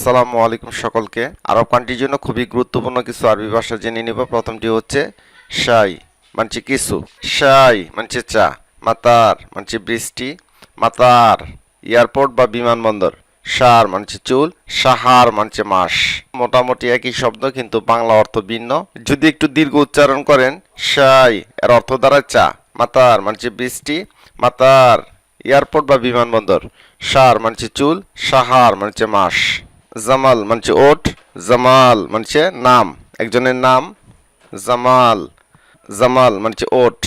আসসালামু আলাইকুম সকলকে। আরব কান্ট্রির জন্য খুবই গুরুত্বপূর্ণ কিছু আরবি ভাষা জেনে নিব। প্রথমটি হচ্ছে শাই মানছে কিছু, শাই মানছে চা, মাতার মানছে বৃষ্টি, মাতার এয়ারপোর্ট বা বিমানবন্দর, শার মানছে চুল, সাহার মানছে মাস। মোটামুটি একই শব্দ কিন্তু বাংলা অর্থ ভিন্ন। যদি একটু দীর্ঘ উচ্চারণ করেন, শাই এর অর্থ দাঁড়ায় চা, মাতার মানছে বৃষ্টি, মাতার এয়ারপোর্ট বা বিমানবন্দর, শার মানছে চুল, সাহার মানছে মাস। জামাল মানছে ওট, জামাল মানছে নাম, একজনের নাম জামাল, জামাল মানছে ওট।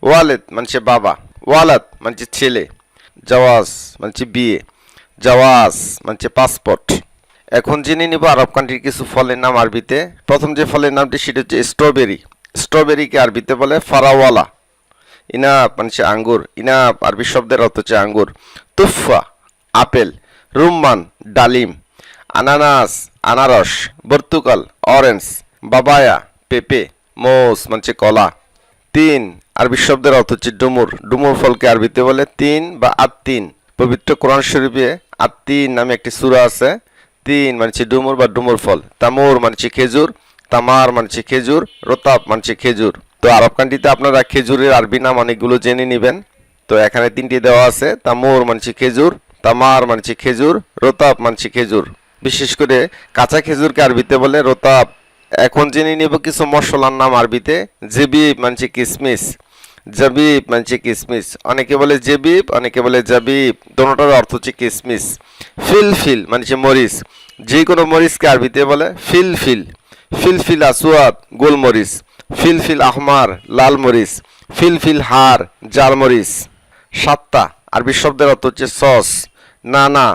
ওয়ালেদ মানছে বাবা, ওয়ালাদ মানছে ছেলে, জাওয়াজ মানছে বিয়ে, জাওয়াজ মানছে পাসপোর্ট। এখন জেনে নিব আরব কান্ট্রির কিছু ফলের নাম আরবিতে। প্রথম যে ফলের নামটি সেটা হচ্ছে স্ট্রবেরি। স্ট্রবেরিকে আরবিতে বলে ফারাওয়ালা। ইনাপ মানছে আঙ্গুর, ইনাপ আরবি শব্দের অর্থ হচ্ছে আঙ্গুর। তুফা আপেল, রুম্মান ডালিম, আনানাস আনারস, বর্তুকাল অরেঞ্জ, বাবায়া পেঁপে, মোস মানছে কলা। তিন আরবি শব্দের অর্থ হচ্ছে ডুমুর। ডুমুর ফলকে আরবিতে বলে তিন বা আত্তিন। পবিত্র কোরআন শরীফে আত্তিন নামে একটি সূরা আছে। তিন মানছে ডুমুর বা ডুমুর ফল। তামুর মানছে খেজুর, তামার মানছে খেজুর, রোতাব মানছে খেজুর। তো আরব কান্ট্রিতে আপনারা খেজুরের আরবি নাম অনেকগুলো জেনে নেবেন। তো এখানে তিনটি দেওয়া আছে। তামুর মানছে খেজুর, তামার মানছে খেজুর, রোতাব মানছে খেজুর। বিশেষ করে কাঁচা খেজুরকে আরবিতে বলে রোতাব। এখন জেনে নেব কিছু মশলার নাম আরবিতে। জেবিব মানছে কিসমিস, জাবিব মানছে কিসমিস। অনেকে বলে জেবিব, অনেকে বলে জাবিব, দোনোটার অর্থ হচ্ছে কিসমিস। ফিলফিল মানছে মরিচ, যে কোনো মরিচকে আরবিতে বলে ফিলফিল। ফিলফিল আসওয়াদ গোলমরিচ, ফিলফিল আহমার লাল মরিচ, ফিলফিল হার জাল মরিচ। সাত্তা আরবি শব্দের অর্থ হচ্ছে সস। নানা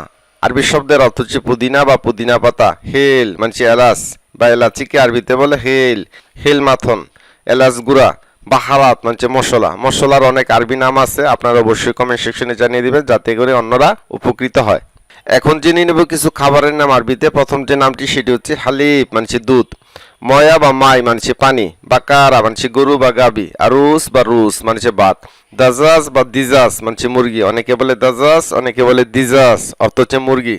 আরবি শব্দের অর্থ হচ্ছে পুদিনা বা পুদিনা পাতা। হেল মানছে এলাচ বা এলাচিকে আরবিতে বলে হেল, হেল মাথন, এলাচ গুঁড়া। বাহারাত মানছে মশলা। মশলার অনেক আরবি নাম আছে, আপনারা অবশ্যই কমেন্ট সেকশনে জানিয়ে দিবেন যাতে করে অন্যরা উপকৃত হয়। এখন জেনে নেব কিছু খাবারের নাম আরবিতে। প্রথম যে নামটি সেটি হচ্ছে হালিব মানছে দুধ, ময়া বা মাই মানছে পানি, বাকারা মানছে গরু বা গাবি, আরুস বা রুস মানছে ভাত, দাজাজ বা দিজাস মানছে মুরগি। অনেকে বলে দাজাস, অনেকে বলে দিজাস, অর্থ হচ্ছে মুরগি।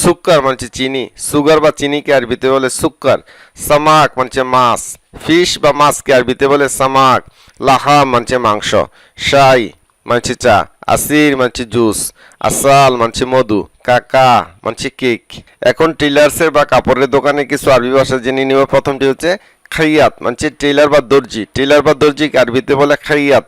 সুক্কার মানছে চিনি, সুগার বা চিনিকে আরবিতে বলে সুক্কার। সামাক মানছে মাছ, ফিশ বা মাছকে আরবিতে বলে সামাক। লাহাম মানছে মাংস। শাই মানছে চা, আসির মানছে জুস, আসাল মানছে মধু, কাকা মানছে কেক। এখন টেইলার্সের বা কাপড়ের দোকানে কিছু আরবি ভাষা জেনে নিব। প্রথমটি হচ্ছে খাইয়াত মানছে টেইলার বা দর্জি, টেইলার বা দর্জিকে আরবিতে বলে খাইয়াত।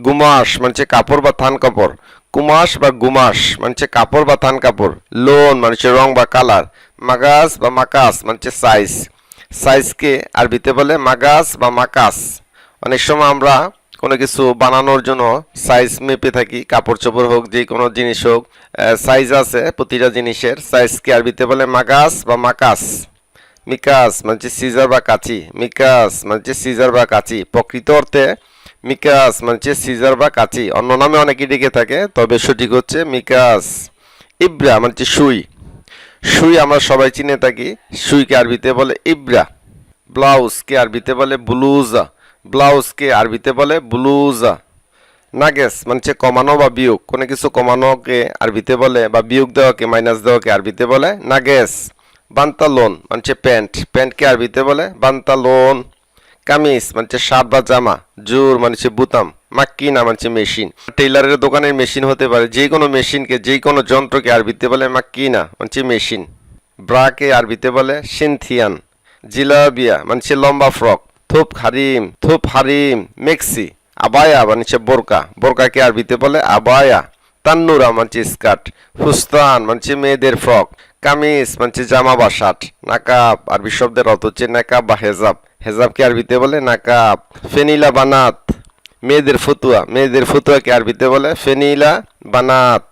গুমাস মানছে কাপড় বা থান কাপড়, কুমাস বা গুমাস মানছে কাপড় বা থান কাপড়। লোন মানছে রং বা কালার। মাগাস বা মাকাস মানছে সাইজ, সাইজকে আরবিতে বলে মাগাস বা মাকাস। অনেক সময় আমরা কোনো কিছু বানানোর জন্য সাইজ মেপে থাকি, কাপড় চোপড় হোক, যে কোনো জিনিস হোক, সাইজ আছে প্রতিটা জিনিসের। সাইজকে আরবিতে বলে মাগাস বা মাকাস। মিকাস মানে সিজার বা কাঁচি, মিকাস মানে সিজার বা কাঁচি। প্রকৃত অর্থে মিকাস মানে সিজার বা কাঁচি, অন্য নামে অনেকে ডেকে থাকে, তবে সঠিক হচ্ছে মিকাস। ইব্রা মানে সুই, সুই আমরা সবাই চিনে থাকি, সুইকে আরবিতে বলে ইব্রা। ব্লাউজকে আরবিতে বলে ব্লুজা, ব্লাউজকে আরবিতে বলে ব্লুজা। নাগেস মানে কমানো বা বিয়োগ, কোনো কিছু কমানোকে আরবিতে বলে বা বিয়োগ দেওয়াকে মাইনাস দেওয়াকে আরবিতে বলে নাগেস। বান্তালোন মানে প্যান্ট, প্যান্টকে আরবিতে বলে বান্তালোন। কামিজ মানে শার্ট বা জামা, জোর মানে বুতাম, মাক্কিনা মানে মেশিন। টেইলারের দোকানের মেশিন হতে পারে, যে কোনো মেশিনকে, যে কোনো যন্ত্রকে আরবিতে বলে মাক্কিনা মানে মেশিন। ব্রাকে আরবিতে বলে সিনথিয়ান। জিলাবিয়া মানে লম্বা ফ্রক। থুপ হারিম মেক্সি। আবায়া মানে বোরকা, বোরকাকে আরবিতে বলে আবায়া। তান্নুরা মানে স্কার্ট। ফুস্তান মানে মেয়েদের ফ্রক। কামিজ মানে জামা বা শার্ট। নাকাব আরবি শব্দের অর্থ হচ্ছে নাকাব বা হেজাব, হেজাবকে আরবিতে বলে নাকাব। ফেনিলা বানাত মেয়েদের ফতুয়া, মেয়েদের ফতুয়াকে আরবিতে বলে ফেনিলা বানাত।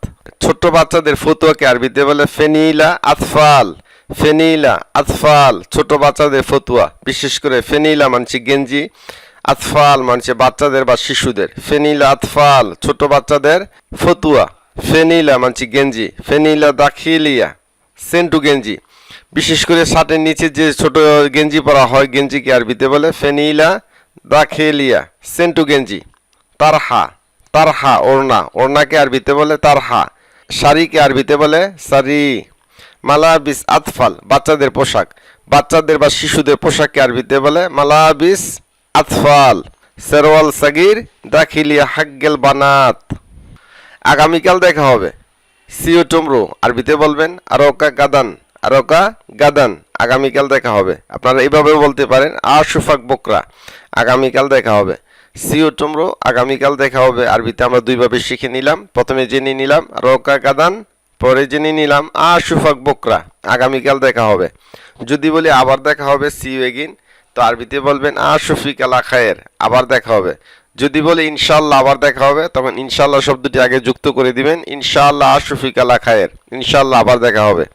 ছোট্ট বাচ্চাদের ফতুয়াকে আরবিতে বলে ফেনিলা আতফাল, ফেনিলা আতফাল ছোট বাচ্চাদের ফতুয়া। বিশেষ করে ফেনিলা মানছে গেঞ্জি, আতফাল মানছে বাচ্চাদের বা শিশুদের। ফেনিলা আতফাল ছোট বাচ্চাদের ফতুয়া, ফেনিলা মানছে গেঞ্জি। ফেনিলা দাখিলিয়া সেন্টু গেঞ্জি, বিশেষ করে শার্টের নিচে যে ছোট গেঞ্জি পরা হয়, গেঞ্জিকে আরবিতে বলে ফেনিলা দাখিলিয়া সেন্টু গেঞ্জি। তারহা, তারহা ওড়না, ওড়নাকে আরবিতে বলে তারহা। শাড়িকে আরবিতে বলে শাড়ি। মালাবিস আতফাল বাচ্চাদের পোশাক, বাচ্চাদের বা শিশুদের পোশাককে আরবিতে বলে মালাবিস আতফাল। সেরওয়াল সাগির দাখিলিয়া হাগ্গেল বানাত। আগামীকাল দেখা হবে, সিও টুমরো আরবিতে বলবেন আরোকা গাদান, আরোকা গাদান, আগামীকাল দেখা হবে। আপনারা এইভাবেও বলতে পারেন আশুফাক বকরা, আগামীকাল দেখা হবে। সিও টুমরো আগামীকাল দেখা হবে আরবিতে আমরা দুইভাবে শিখে নিলাম। প্রথমে জেনে নিলাম আরোকা গাদান, পরে জেনে নিলাম আশুফাক বকরা, আগামীকাল দেখা হবে। যদি বলি আবার দেখা হবে সিও এগিন, তো আরবিতে বলবেন আশুফিক আলা খায়ের, আবার দেখা হবে। যদি বলি ইনশাআল্লাহ আবার দেখা হবে, তখন ইনশাআল্লাহ শব্দটি আগে যুক্ত করে দিবেন, ইনশাআল্লাহ আশুফিক আলা খায়ের, ইনশাআল্লাহ আবার দেখা হবে।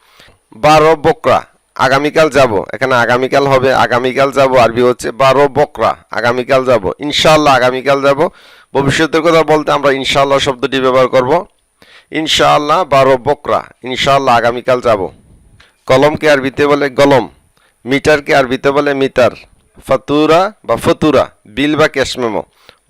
বারো বকরা আগামীকাল যাব, এখানে আগামীকাল হবে, আগামীকাল যাব আরবি হচ্ছে বারো বকরা, আগামীকাল যাব। ইনশাআল্লাহ আগামীকাল যাব, ভবিষ্যতের কথা বলতে আমরা ইনশাআল্লাহ শব্দটি ব্যবহার করব। ইনশাআল্লাহ বারো বকরা, ইনশাআল্লাহ আগামীকাল যাব। কলমকে আরবিতে বলে গলম, মিটারকে আরবিতে বলে মিটার। ফাতুরা বা ফতুরা, বিল বা ক্যাশ মেমো।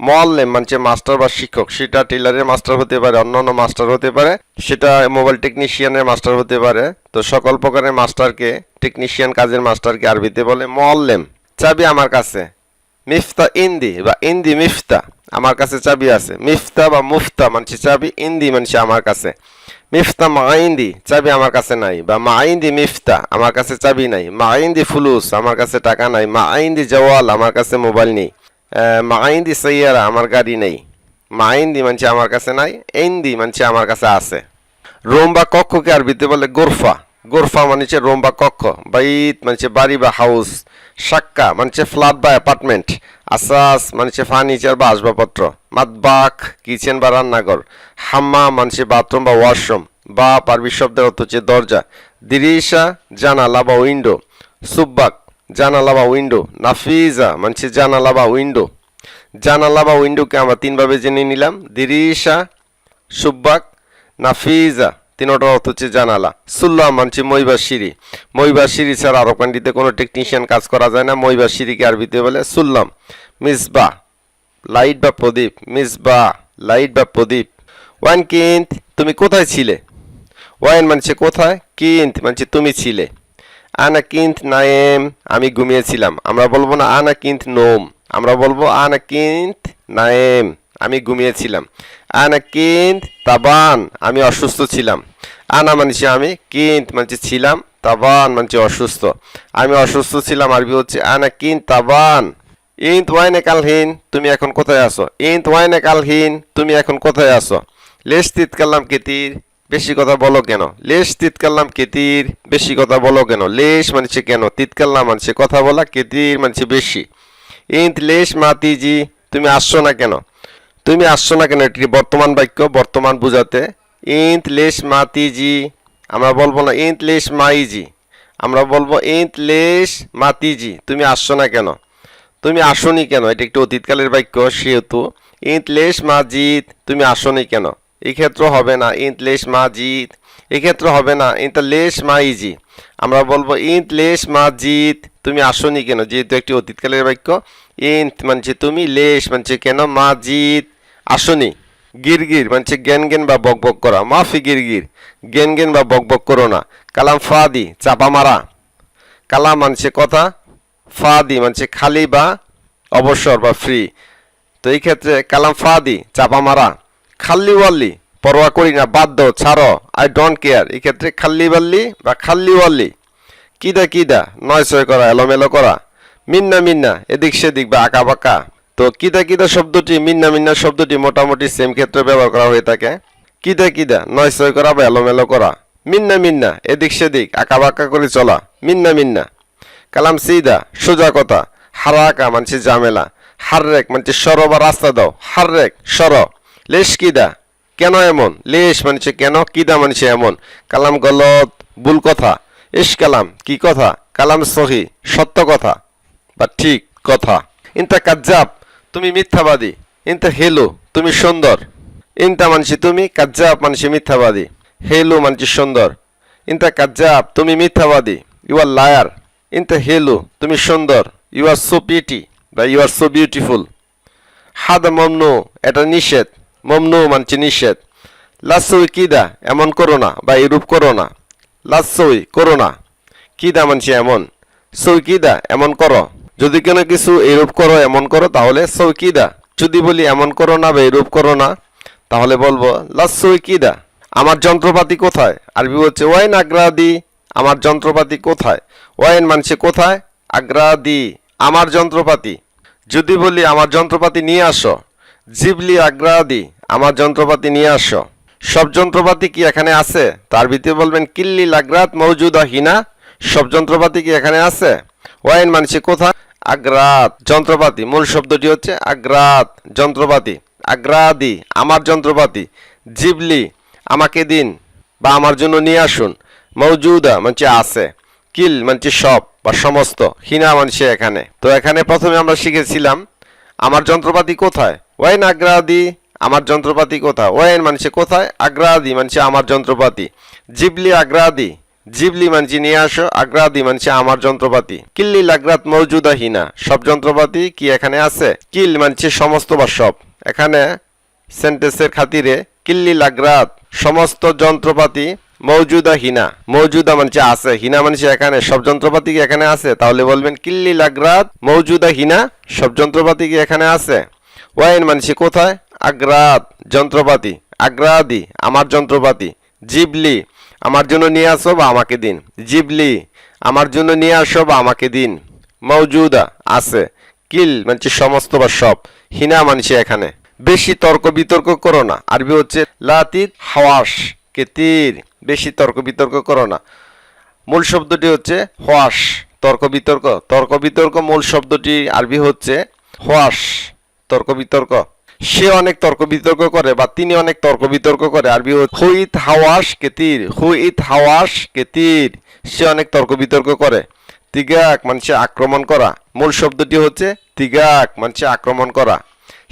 মোয়াল্লেম মানে মাস্টার বা শিক্ষক, সেটা টেলারের মাস্টার হতে পারে, অন্যান্য মাস্টার হতে পারে, সেটা মোবাইল টেকনিশিয়ানের মাস্টার হতে পারে। তো সকল প্রকারের মাস্টারকে, টেকনিশিয়ান কাজের মাস্টারকে আরবিতে বলে মোয়াল্লেম। চাবি আমার কাছে, মিফতা ইন্দি বা ইন্দি মিফতা, আমার কাছে চাবি আছে। মিফতা বা মুফতা মানে চাবি, ইন্দি মানে আমার কাছে। মিফতা মাইন্দি, চাবি আমার কাছে নাই, বা মাইন্দি মিফতা, আমার কাছে চাবি নাই। মাইন্দি ফুলুস, আমার কাছে টাকা নাই। মাইন্দি জওয়াল, আমার কাছে মোবাইল নেই। মাইন্দি সাইয়ারা, আমার গাড়ি নেই। মাইন্দি মানে আমার কাছে নাই, ইন্দি মানে আমার কাছে আছে। রুম বা কক্ষকে আরবিতে বলে গোরফা, গোরফা মানে রুম বা কক্ষ। বাইত মানে বাড়ি বা হাউস। সাক্কা মানে ফ্ল্যাট বা অ্যাপার্টমেন্ট। আসাস মানে ফার্নিচার বা আসবাবপত্র। মাতবাক কিচেন বা রান্নাঘর। হাম্মাম মানে বাথরুম বা ওয়াশরুম। বাপ আরবি শব্দের অর্থ হচ্ছে দরজা। দিরিশা জানালা বা উইন্ডো। সুব্বাক জানালা বা উইন্ডো। নাফিজা মানে জানালা বা উইন্ডো। জানালা বা উইন্ডোকে আমরা তিনভাবে জেনে নিলাম, দিরিশা, সুব্বাক, নাফিজা, তিনটার অর্থ হচ্ছে জানালা। সুল্লাম মানছি মইবার সিঁড়ি, মইবার সিঁড়ি ছাড়া আরব কান্ট্রিতে কোনো টেকনিশিয়ান কাজ করা যায় না। মইবার সিঁড়িকে আরবিতে বলে সুল্লাম। মিসবা লাইট বা প্রদীপ, মিসবা লাইট বা প্রদীপ। ওয়ান কিন্ত তুমি কোথায় ছিলে, ওয়ান মানছে কোথায়, কিন্ত মানছে তুমি ছিলে। আনা কিন্ত নায়েম আমি ঘুমিয়েছিলাম, আমরা বলবো না আনা কিন্ত নোম, আমরা বলবো আনা কিন্ত নায়েম আমি ঘুমিয়েছিলাম। আনা কিন্ত তাবান আমি অসুস্থ ছিলাম। আনা মানছি আমি, কিন্ত মানছি ছিলাম, তাবান মানছি অসুস্থ। আমি অসুস্থ ছিলাম আরবি হচ্ছে আনা কিন্ত তাবান। ইন্ত ওয়াইনে কালহীন তুমি এখন কোথায় আছো, ইন্ত ওয়াইনে কালহীন তুমি এখন কোথায় আছো। লেশ তিত কাল্লাম কেতির বেশি কথা বলো কেন, লেশ তিত কাল্লাম কেতির বেশি কথা বলো কেন। লেশ মানছে কেন, তিত কাল্লাম মানছে কথা বলা, কেতির মানছে বেশি। ইন্ত লেশ মাতিজি তুমি আসছো না কেন, তুমি আসছো না কেন এটি বর্তমান বাক্য, বর্তমান বুঝাতে। ইন্ত লেশ মাতিজি আমরা বলবো না ইন্ত লেশ মাইজি, আমরা বলবো ইন্ত লেশ মাতিজি তুমি আসছো না কেন, তুমি আসনি কেন, এটা একটি অতীতকালের বাক্য, সেহেতু ইন্ত লেশ মাজিদ তুমি আসনি কেন, এই ক্ষেত্রে হবে না ইন্ত লেশ মাজিদ, এই ক্ষেত্রে হবে না ইন্ত লেশ মাইজি, আমরা বলবো ইন্ত লেশ মাজিদ তুমি আসনি কেন, যেহেতু একটি অতীতকালের বাক্য। ইন্ত মানছে তুমি, লেশ মানছে কেন, মাজিদ আসনি। গিরগির মানছে জ্ঞান জ্ঞান বা বক বক করা, মাফি গিরগির জ্ঞান জ্ঞান বা বক বক করো না। কালাম ফাদি চাপা মারা, কালাম মানছে কথা, ফাদি মানছে খালি বা অবসর বা ফ্রি। তো এই ক্ষেত্রে কালাম ফাদি চাপা মারা। খাল্লি ওয়াল্লি পরোয়া করি না, বাদ দাও, ছাড়ো, আই ডোন্ট কেয়ার, এই ক্ষেত্রে খাল্লি বাল্লি বা খাল্লি ওয়াল্লি। কিদা কিদা নয় ছয় করা, এলোমেলো করা। মিন্না মিন্না এদিক সেদিক বা আঁকা বাঁকা। তো কিদা কিদা শব্দটি, মিন্না মিন্না শব্দটি মোটামুটি সেম ক্ষেত্রে ব্যবহার করা হয়ে থাকে। কিদা কিদা নয় ছয় করা বা এলোমেলো করা। মিন্না মিন্না এদিক সেদিক আঁকা বাঁকা করে চলা, মিন্না মিন্না। কালাম সিদা সোজা কথা। হারাকা মানছে ঝামেলা। হাররেক মানছে সর বা রাস্তা দাও, হাররেক সর। লেশ কিদা কেন এমন, লেশ মানছে কেন, কিদা মানছে এমন। কালাম গলত ভুল কথা। ইস কালাম কি কথা, কালাম সহি সত্য কথা বা ঠিক কথা। ইন্তা কাজ্জাব তুমি মিথ্যাবাদী। ইন্তা হেলু তুমি সুন্দর। ইন্তা মানছি তুমি, কাজ্জাব মানছি মিথ্যাবাদী। হেলু মানছি সুন্দর। ইন্তা কাজ্জাব তুমি মিথ্যাবাদী, ইউ আর লায়ার। ইন্তা হেলু তুমি সুন্দর, ইউ আর সো পিটি বা ইউ আর সো বিউটিফুল। হাদা মমনু এটা নিষেধ, মমনু মানছি নিষেধ। লাসু কিদা এমন করো না বা এরূপ করো না। লাসই করো না, কিদা মানছে এমন, সই কিদা এমন করো। যদি কোনো কিছু এরূপ করো এমন করো তাহলে সই কিদা। যদি বলি এমন করো না বা এরূপ করো না তাহলে বলবো লাসই কিদা। আমার যন্ত্রপাতি কোথায়? আরবি হচ্ছে ওয়াইন আগ্রাদি। আমার যন্ত্রপাতি কোথায়? ওয়াইন মানছে কোথায়, আগ্রাদি আমার যন্ত্রপাতি। যদি বলি আমার যন্ত্রপাতি নিয়ে আসো, জিবলি আগ্রাদি আমার যন্ত্রপাতি নিয়ে আসো। সব যন্ত্রপাতি কি এখানে আছে? তার ভিতরে বলবেন কিল্লি লাগরাত মৌজুদা হিনা। সব যন্ত্রপাতি কি এখানে আছে? ওয়াইন মানছে কোথায়, আগ্রাত যন্ত্রপাতি। মূল শব্দটি হচ্ছে আগ্রাত যন্ত্রপাতি। আগ্রাদি আমার যন্ত্রপাতি। জিবলি আমাকে দিন বা আমার জন্য নিয়ে আসুন। মৌজুদা মানছে আছে। কিল মানছে সব বা সমস্ত। হিনা মানছে এখানে। তো এখানে প্রথমে আমরা শিখেছিলাম আমার যন্ত্রপাতি কোথায়, ওয়াইন আগ্রাদি আমার যন্ত্রপাতি কোথায়। ওয়াইন মানছে কোথায়, আগ্রাদি মানছে আমার যন্ত্রপাতি। জিবলি আগ্রাদি জিবলি মানছে নিয়ে আসো, আগ্রাদি মানছে আমার যন্ত্রপাতি। কিল্লি লাগরাত মৌজুদা হিনা সব যন্ত্রপাতি কি এখানে আছে। কিল মানছে সমস্ত বা সব। এখানে সেন্টেন্সের খাতিরে কিল্লি লাগরাত সমস্ত যন্ত্রপাতি মৌজুদা হিনা। মৌজুদা মানছে আছে, হিনা মানছে এখানে। সব যন্ত্রপাতি কি এখানে আছে? তাহলে বলবেন কিল্লি লাগরাত মৌজুদা হিনা সব যন্ত্রপাতি কি এখানে আছে। ওয়াইন মানছে কোথায়, আগ্রাত যন্ত্রপাতি। আগ্রাদি আমার যন্ত্রপাতি। জিবলি আমার জন্য নিয়ে আসো বা আমাকে দিন। জিবলি আমার জন্য নিয়ে আসো বা আমাকে দিন। মৌজুদা আছে। কিল মানছে সমস্ত বা সব। হিনা মানছে এখানে। বেশি তর্ক বিতর্ক করো না। আরবি হচ্ছে লাতিত হাওয়াস কেতির। বেশি তর্ক বিতর্ক করো না। মূল শব্দটি হচ্ছে হোয়াস। তর্ক বিতর্ক, তর্ক বিতর্ক মূল শব্দটি আরবি হচ্ছে হোয়াস, তর্ক বিতর্ক। সে অনেক তর্ক বিতর্ক করে বা তিনি অনেক তর্ক বিতর্ক করে। আরবি হচ্ছে হুইত হাওয়াস কেতির। হুইত হাওয়াস কেতির সে অনেক তর্ক বিতর্ক করে। তিগাক মানছে আক্রমণ করা। মূল শব্দটি হচ্ছে তিগাক মানছে আক্রমণ করা।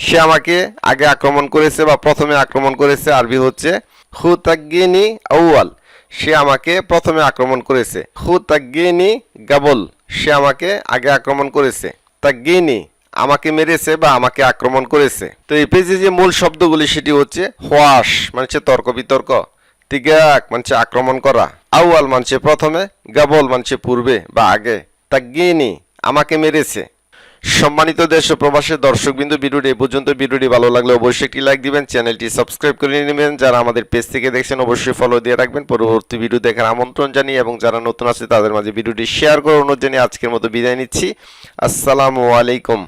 সে আমাকে আগে আক্রমণ করেছে বা প্রথমে আক্রমণ করেছে। আরবি হচ্ছে হু তাগিনি আউয়াল সে আমাকে প্রথমে আক্রমণ করেছে। হু তাগিনি গাবল সে আমাকে আগে আক্রমণ করেছে। তাগিনি আমাকে মেরেছে বা আমাকে আক্রমণ করেছে। তো এই পেজে যে মূল শব্দগুলি সেটি হচ্ছে হোয়াস মানছে তর্ক বিতর্ক, তিগাক মানছে আক্রমণ করা, আউয়াল মানছে প্রথমে, গাবল মানছে পূর্বে বা আগে, তাগিনি আমাকে মেরেছে। সম্মানিত দেশ ও প্রবাসের দর্শকবৃন্দ, ভিডিওটি এই পর্যন্ত। ভিডিওটি ভালো লাগলে অবশ্যই একটি লাইক দিবেন, চ্যানেলটি সাবস্ক্রাইব করে নেবেন। যারা আমাদের পেজ থেকে দেখছেন অবশ্যই ফলো দিয়ে রাখবেন পরবর্তী ভিডিও দেখার আমন্ত্রণ জানিয়ে, এবং যারা নতুন আছে তাদের মাঝে ভিডিওটি শেয়ার করে অনুরোধ জানিয়ে আজকের মতো বিদায় নিচ্ছি। আসসালামু আলাইকুম।